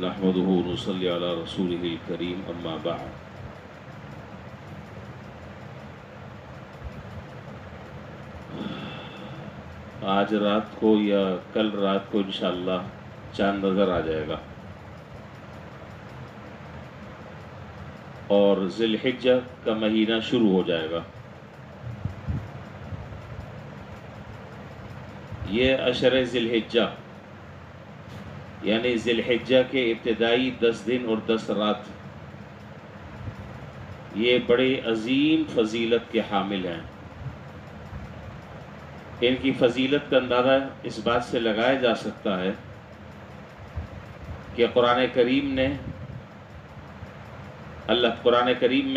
نحمده ونصلي على رسوله الكريم اما بعد آج رات کو یا کل رات کو انشاءاللہ چاند نظر آ جائے گا اور ذی الحجہ کا مہینہ شروع ہو جائے گا۔ یہ عشر ذی الحجہ یعنی ذی الحجہ کے ابتدائی 10 دن اور 10 رات یہ بڑے عظیم فضیلت کے حامل ہیں۔ ان کی فضیلت کا اندازہ اس بات سے لگایا جا سکتا ہے کہ قرآن کریم میں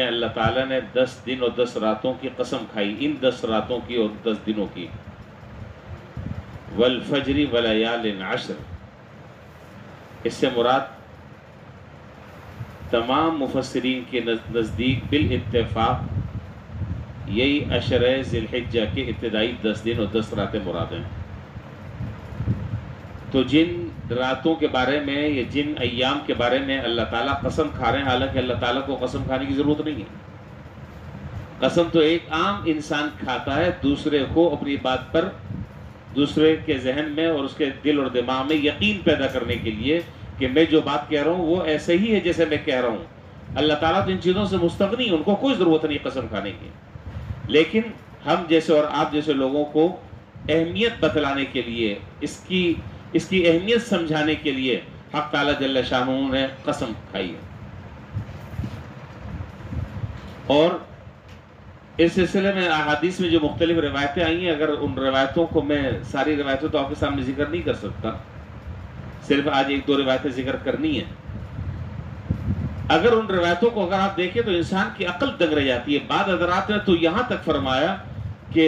اللہ تعالیٰ نے 10 دن اور 10 راتوں کی قسم کھائی، ان 10 راتوں کی اور 10 دنوں کی۔ والفجر ولیال عشر، اس سے مراد تمام مفسرین کے نزدیک بالاتفاق یہی عشر ذی الحجہ کے ابتدائی 10 دن اور 10 راتیں مراد ہیں۔ تو جن راتوں کے بارے میں یا جن ایام کے بارے میں اللہ تعالیٰ قسم کھا رہے ہیں، حالانکہ اللہ تعالیٰ کو قسم کھانے کی ضرورت نہیں ہے۔ قسم تو ایک عام انسان کھاتا ہے دوسرے کو اپنی بات پر، دوسرے کے ذہن میں اور اس کے دل اور دماغ میں یقین پیدا کرنے کے لیے کہ میں جو بات کہہ رہا ہوں وہ ایسے ہی ہے جیسے میں کہہ رہا ہوں۔ اللہ تعالیٰ تو ان چیزوں سے مستغنی ہے، ان کو کوئی ضرورت نہیں قسم کھانے کی، لیکن ہم جیسے اور آپ جیسے لوگوں کو اہمیت بتلانے کے لیے، اس کی اہمیت سمجھانے کے لیے حق تعالیٰ جل شانہ نے قسم کھائی ہے۔ اور اس سلسلے میں احادیث میں جو مختلف روایتیں آئی ہیں، اگر ان روایتوں کو میں ساری روایتوں تو آپ کے سامنے ذکر نہیں کر سکتا، صرف آج 1-2 روایتیں ذکر کرنی ہیں۔ اگر ان روایتوں کو اگر آپ دیکھیں تو انسان کی عقل دنگ رہ جاتی ہے۔ بعض حضرات نے تو یہاں تک فرمایا کہ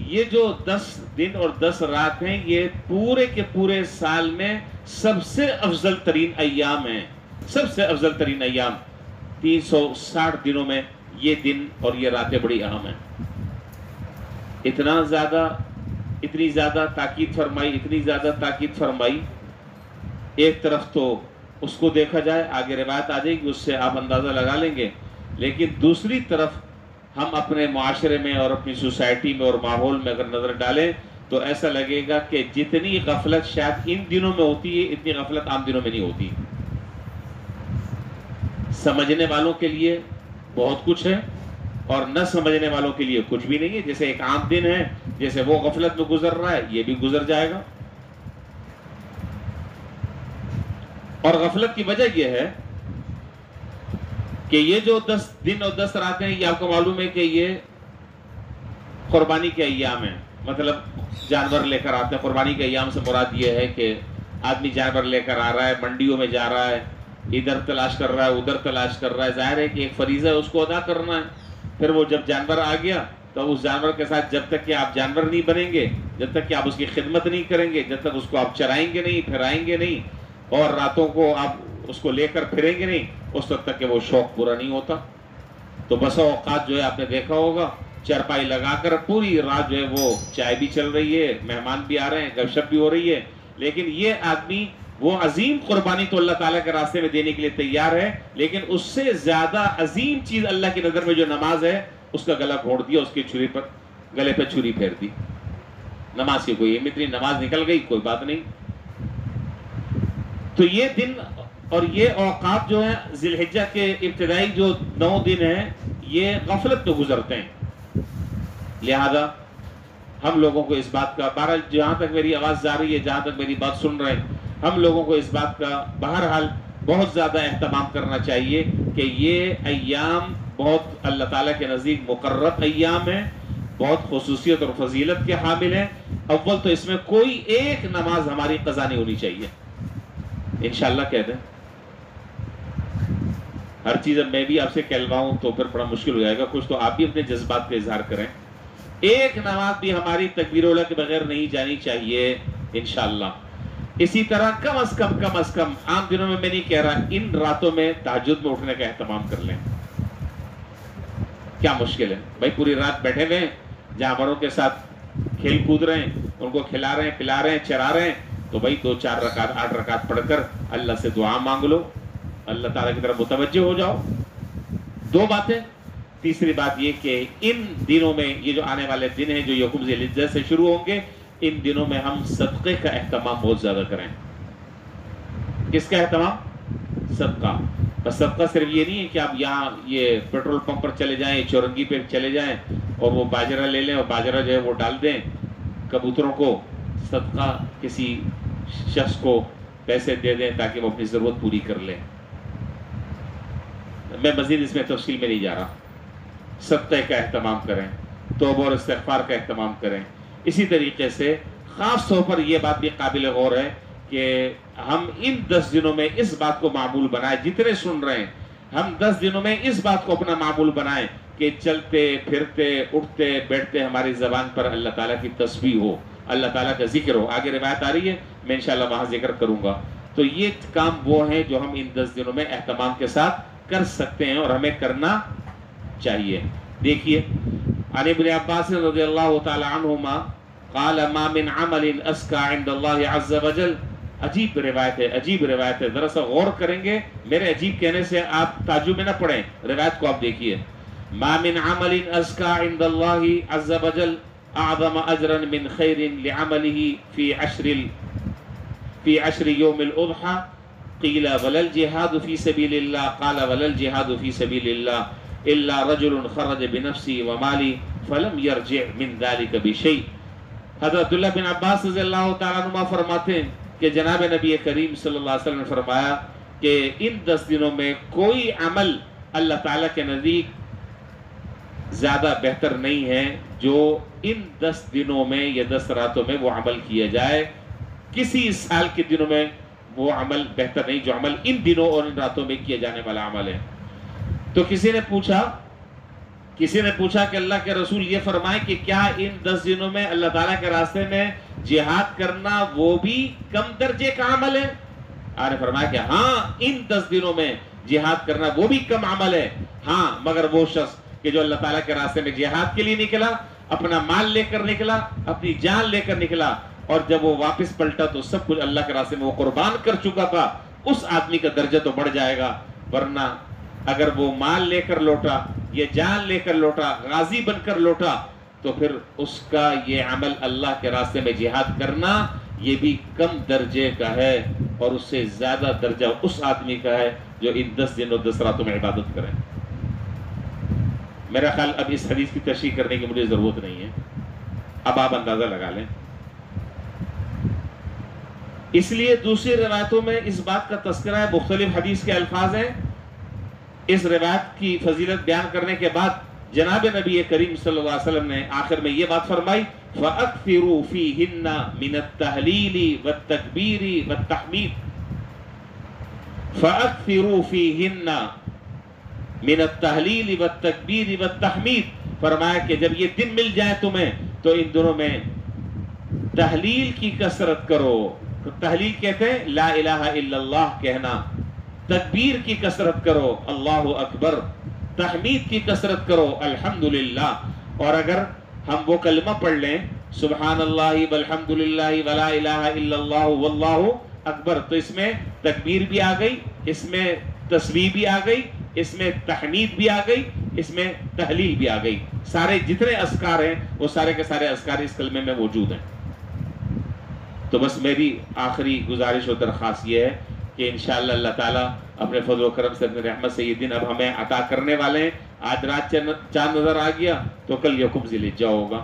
یہ جو 10 دن اور 10 رات ہیں یہ پورے کے پورے سال میں سب سے افضل ترین ایام ہیں، سب سے افضل ترین ایام۔ 360 دنوں میں یہ دن اور یہ راتیں بڑی اہم ہیں۔ اتنی زیادہ تاکید فرمائی، ایک طرف تو اس کو دیکھا جائے، آگے روایت آ جائے گی، اس سے آپ اندازہ لگا لیں گے، لیکن دوسری طرف ہم اپنے معاشرے میں اور اپنی سوسائٹی میں اور ماحول میں اگر نظر ڈالیں تو ایسا لگے گا کہ جتنی غفلت شاید ان دنوں میں ہوتی ہے اتنی غفلت عام دنوں میں نہیں ہوتی۔ سمجھنے والوں کے لیے بہت کچھ ہے اور نہ سمجھنے والوں کے لیے کچھ بھی نہیں ہے۔ جیسے ایک عام دن ہے، جیسے وہ غفلت میں گزر رہا ہے یہ بھی گزر جائے گا۔ اور غفلت کی وجہ یہ ہے کہ یہ جو 10 دن اور 10 راتیں ہیں یہ آپ کو معلوم ہے کہ یہ قربانی کے ایام ہیں، مطلب جانور لے کر آتے ہیں۔ قربانی کے ایام سے مراد یہ ہے کہ آدمی جانور لے کر آ رہا ہے، منڈیوں میں جا رہا ہے، ادھر تلاش کر رہا ہے ادھر تلاش کر رہا ہے، ظاہر ہے کہ ایک فریضہ ہے اس کو ادا کرنا ہے۔ پھر وہ جب جانور آ گیا تو اس جانور کے ساتھ جب تک کہ آپ جانور نہیں بنیں گے، جب تک کہ آپ اس کی خدمت نہیں کریں گے، جب تک اس کو آپ چرائیں گے نہیں، پھرائیں گے نہیں اور راتوں کو آپ اس کو لے کر پھریں گے نہیں، اس وقت تک کہ وہ شوق پورا نہیں ہوتا۔ تو بسا اوقات جو ہے آپ نے دیکھا ہوگا چرپائی لگا کر پوری رات جو ہے وہ چائے بھی چل رہی ہے، مہمان بھی آ رہے ہیں، گپ شپ بھی ہو رہی ہے، لیکن یہ آدمی وہ عظیم قربانی تو اللہ تعالیٰ کے راستے میں دینے کے لیے تیار ہے، لیکن اس سے زیادہ عظیم چیز اللہ کی نظر میں جو نماز ہے اس کا گلا گھونٹ دیا، اس کی گلے پہ چھری پھیر دی۔ نماز کی کوئی اہمیت نہیں، نماز نکل گئی کوئی بات نہیں۔ تو یہ دن اور یہ اوقات جو ہیں ذی الحجہ کے ابتدائی جو 9 دن ہیں یہ غفلت میں گزرتے ہیں، لہذا ہم لوگوں کو اس بات کا بہرحال جہاں تک میری آواز جا رہی ہے، جہاں تک میری بات سن رہے ہیں، ہم لوگوں کو اس بات کا بہرحال بہت زیادہ اہتمام کرنا چاہیے کہ یہ ایام بہت اللہ تعالیٰ کے نزدیک مقرر ایام ہیں، بہت خصوصیت اور فضیلت کے حامل ہیں۔ اول تو اس میں کوئی ایک نماز ہماری قضا نہیں ہونی چاہیے، انشاءاللہ کہہ دیں۔ ہر چیز اب میں بھی آپ سے کہلواؤں تو پھر بڑا مشکل ہو جائے گا، کچھ تو آپ بھی اپنے جذبات کا اظہار کریں۔ ایک نماز بھی ہماری تکبیر اولیٰ کے بغیر نہیں جانی چاہیے انشاءاللہ۔ اسی طرح کم از کم عام دنوں میں نہیں کہہ رہا، ان راتوں میں تہجد میں اٹھنے کا اہتمام کر لیں۔ کیا مشکل ہے بھائی، پوری رات بیٹھے ہوئے جانوروں کے ساتھ کھیل کود رہے ہیں، ان کو کھلا رہے ہیں، پلا رہے ہیں، چرا رہے ہیں، تو بھائی 2-4 رکعت 8 رکعت پڑھ کر اللہ سے دعا مانگ لو، اللہ تعالیٰ کی طرف متوجہ ہو جاؤ۔ 2 باتیں۔ تیسری بات یہ کہ ان دنوں میں، یہ جو آنے والے دن ہیں جو یکم ذی الحجہ سے شروع ہوں گے، ان دنوں میں ہم صدقے کا اہتمام بہت زیادہ کریں۔ کس کا اہتمام؟ صدقہ۔ بس صدقہ صرف یہ نہیں ہے کہ آپ یہاں یہ پیٹرول پمپ پر چلے جائیں، چورنگی پہ چلے جائیں اور وہ باجرہ لے لیں اور باجرہ جو ہے وہ ڈال دیں کبوتروں کو، صدقہ کسی شخص کو پیسے دے دیں تاکہ وہ اپنی ضرورت پوری کر لیں۔ میں مزید اس میں تفصیل میں نہیں جا رہا۔ صدقے کا اہتمام کریں، توبہ اور استغفار کا اہتمام کریں۔ اسی طریقے سے خاص طور پر یہ بات بھی قابل غور ہے کہ ہم ان 10 دنوں میں اس بات کو معمول بنائیں، جتنے سن رہے ہیں ہم 10 دنوں میں اس بات کو اپنا معمول بنائیں کہ چلتے پھرتے اٹھتے بیٹھتے ہماری زبان پر اللہ تعالیٰ کی تسبیح ہو، اللہ تعالیٰ کا ذکر ہو۔ آگے روایت آ رہی ہے، میں انشاءاللہ وہاں ذکر کروں گا۔ تو یہ کام وہ ہیں جو ہم ان 10 دنوں میں اہتمام کے ساتھ کر سکتے ہیں اور ہمیں کرنا چاہیے۔ دیکھیے، عن ابن عباس رضی اللہ تعالی عنہما قال ما من عمل اسکا عند اللہ عز وجل۔ عجیب روایت ہے، عجیب روایت ہے، ذرا سا غور کریں گے، میرے عجیب کہنے سے آپ تعجب میں نہ پڑیں، روایت کو آپ دیکھیے۔ ما من عمل اسکا عند اللہ عز وجل اعظم اجرا من خیر لعمله في عشر يوم الاضحى قیل ولا الجہاد فی سبیل اللہ قال ولا الجہاد فی سبیل اللہ الا رجل خرج بنفسی ومالی فلم یرجع من ذلک بشیء۔ حضرت عبداللہ بن عباس رضی اللہ تعالیٰ عنہ فرماتے ہیں کہ جناب نبی کریم صلی اللہ علیہ وسلم نے فرمایا کہ ان 10 دنوں میں کوئی عمل اللہ تعالیٰ کے نزدیک زیادہ بہتر نہیں ہے جو ان 10 دنوں میں یا 10 راتوں میں وہ عمل کیا جائے۔ کسی سال کے دنوں میں وہ عمل بہتر نہیں جو عمل ان دنوں اور ان راتوں میں کیا جانے والا عمل ہے۔ تو کسی نے پوچھا کہ اللہ کے رسول یہ فرمائے کہ کیا ان 10 دنوں میں اللہ تعالیٰ کے راستے میں جہاد کرنا وہ بھی کم درجے کا عمل ہے؟ آپ نے فرمایا کہ ہاں، ان 10 دنوں میں جہاد کرنا وہ بھی کم عمل ہے، ہاں، مگر وہ شخص کہ جو اللہ تعالیٰ کے راستے میں جہاد کے لیے نکلا، اپنا مال لے کر نکلا، اپنی جان لے کر نکلا، اور جب وہ واپس پلٹا تو سب کچھ اللہ کے راستے میں وہ قربان کر چکا تھا، اس آدمی کا درجہ تو بڑھ جائے گا۔ ورنہ اگر وہ مال لے کر لوٹا، یہ جان لے کر لوٹا، غازی بن کر لوٹا، تو پھر اس کا یہ عمل اللہ کے راستے میں جہاد کرنا یہ بھی کم درجے کا ہے، اور اس سے زیادہ درجہ اس آدمی کا ہے جو ان 10 دنوں 10 راتوں میں عبادت کریں۔ میرا خیال اب اس حدیث کی تشریح کرنے کی مجھے ضرورت نہیں ہے، اب آپ اندازہ لگا لیں۔ اس لیے دوسری روایتوں میں اس بات کا تذکرہ ہے، مختلف حدیث کے الفاظ ہیں۔ اس روایت کی فضیلت بیان کرنے کے بعد جناب نبی کریم صلی اللہ علیہ وسلم نے آخر میں یہ بات فرمائی، فَأَكْثِرُوا فِيهِنَّ مِنَ التَّهْلِيلِ وَالتَّكْبِيرِ وَالتَّحْمِيدِ فَأَكْثِرُوا فِيهِنَّ مِنَ التَّهْلِيلِ وَالتَّكْبِيرِ وَالتَّحْمِيدِ۔ فرمایا کہ جب یہ دن مل جائے تمہیں تو ان دنوں میں تحلیل کی کثرت کرو۔ تحلیل کہتے ہیں لا الہ الا اللہ کہنا، تکبیر کی کثرت کرو اللہ اکبر، تحمید کی کثرت کرو الحمدللہ۔ اور اگر ہم وہ کلمہ پڑھ لیں سبحان اللہ والحمد للہ ولا الہ الا اللہ واللہ اکبر، تو اس میں تکبیر بھی آ گئی، اس میں تسبیح بھی آ گئی، اس میں تحمید بھی آ گئی، اس میں تحلیل بھی آ گئی۔ سارے جتنے اذکار ہیں وہ سارے کے سارے اذکار اس کلمے میں موجود ہیں۔ تو بس میری آخری گزارش و درخواست یہ ہے کہ انشاءاللہ اللہ تعالیٰ اپنے فضل و کرم سے، اپنے رحمت سے یہ دن اب ہمیں عطا کرنے والے ہیں۔ آج رات چاند نظر آ گیا تو کل یکم ذی الحجہ ہوگا،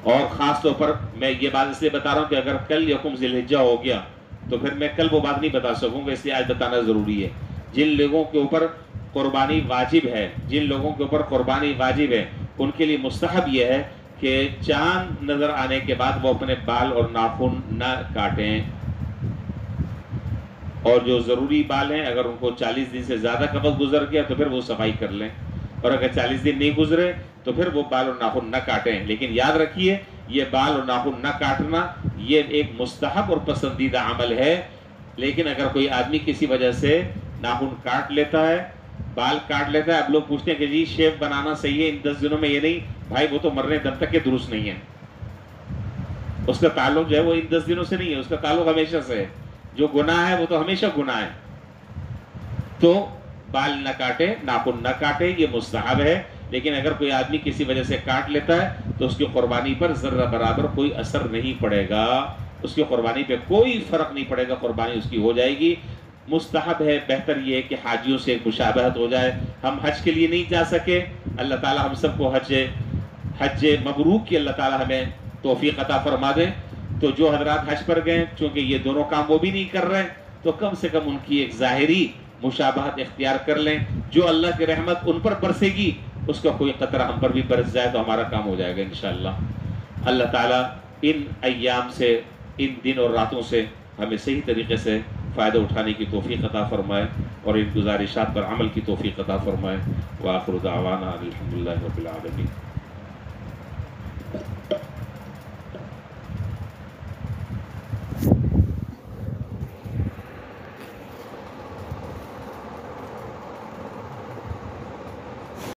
اور خاص طور پر میں یہ بات اس لیے بتا رہا ہوں کہ اگر کل یکم ذی الحجہ ہو گیا تو پھر میں کل وہ بات نہیں بتا سکوں گا، اس لیے آج بتانا ضروری ہے۔ جن لوگوں کے اوپر قربانی واجب ہے، جن لوگوں کے اوپر قربانی واجب ہے، ان کے لیے مستحب یہ ہے کہ چاند نظر آنے کے بعد وہ اپنے بال اور ناخن نہ کاٹیں، اور جو ضروری بال ہیں اگر ان کو 40 دن سے زیادہ کا وقت گزر گیا تو پھر وہ صفائی کر لیں، اور اگر 40 دن نہیں گزرے تو پھر وہ بال اور ناخن نہ کاٹیں۔ لیکن یاد رکھیے یہ بال اور ناخن نہ کاٹنا یہ ایک مستحب اور پسندیدہ عمل ہے، لیکن اگر کوئی آدمی کسی وجہ سے ناخن کاٹ لیتا ہے، بال کاٹ لیتا ہے، اب لوگ پوچھتے ہیں کہ جی شیو بنانا صحیح ہے ان 10 دنوں میں؟ یہ نہیں بھائی، وہ تو مرنے دم تک کے درست نہیں ہے۔ اس کا تعلق جو ہے وہ ان 10 دنوں سے نہیں ہے، اس کا تعلق ہمیشہ سے ہے. جو گناہ ہے وہ تو ہمیشہ گناہ ہے. تو بال نہ کاٹے، ناخن نہ کاٹے، یہ مستحب ہے. لیکن اگر کوئی آدمی کسی وجہ سے کاٹ لیتا ہے تو اس کی قربانی پر ذرہ برابر کوئی اثر نہیں پڑے گا، اس کی قربانی پہ کوئی فرق نہیں پڑے گا، قربانی اس کی ہو جائے گی. مستحب ہے، بہتر یہ ہے کہ حاجیوں سے ایک مشابہت ہو جائے. ہم حج کے لیے نہیں جا سکے، اللہ تعالی ہم سب کو حج مبرور کی اللہ تعالی ہمیں توفیق عطا فرما دے. تو جو حضرات حج پر گئے، چونکہ یہ دونوں کام وہ بھی نہیں کر رہے، تو کم سے کم ان کی ایک ظاہری مشابہت اختیار کر لیں. جو اللہ کی رحمت ان پر برسے گی، اس کا کوئی قطرہ ہم پر بھی برس جائے تو ہمارا کام ہو جائے گا انشاءاللہ. اللہ تعالیٰ ان ایام سے، ان دن اور راتوں سے ہمیں صحیح طریقے سے فائدہ اٹھانے کی توفیق عطا فرمائے اور ان گزارشات پر عمل کی توفیق عطا فرمائے. وآخر دعوانا الحمدللہ رب العالمین.